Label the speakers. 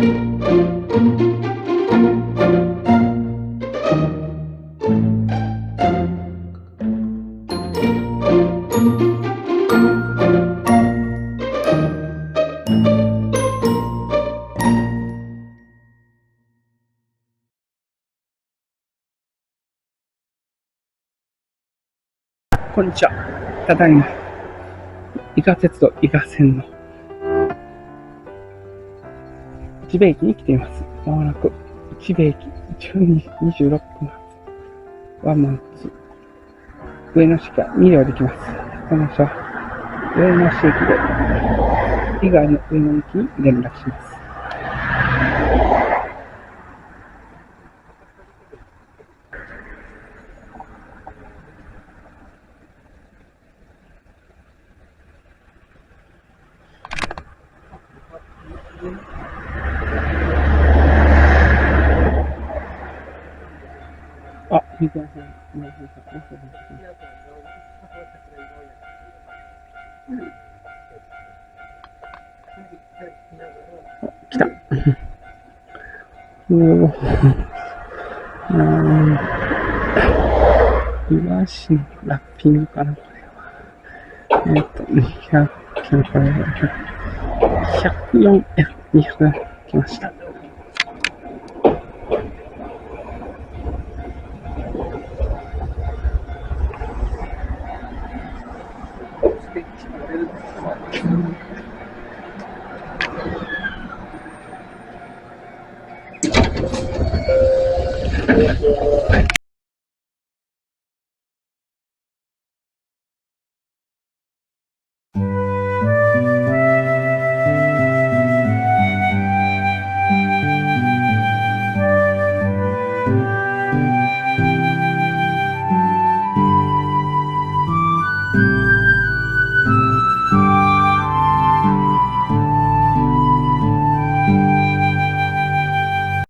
Speaker 1: こんにちは。ただいま、伊賀鉄道伊賀線の市部駅に来ています。まもなく市部駅12時26分ワンマンツ上野市から2両できます。この車は上野市駅で伊賀の上野駅に連絡します。あ、見てください。来た。おお。イワシのラッピングかな、これは。200、これ104、200来ました。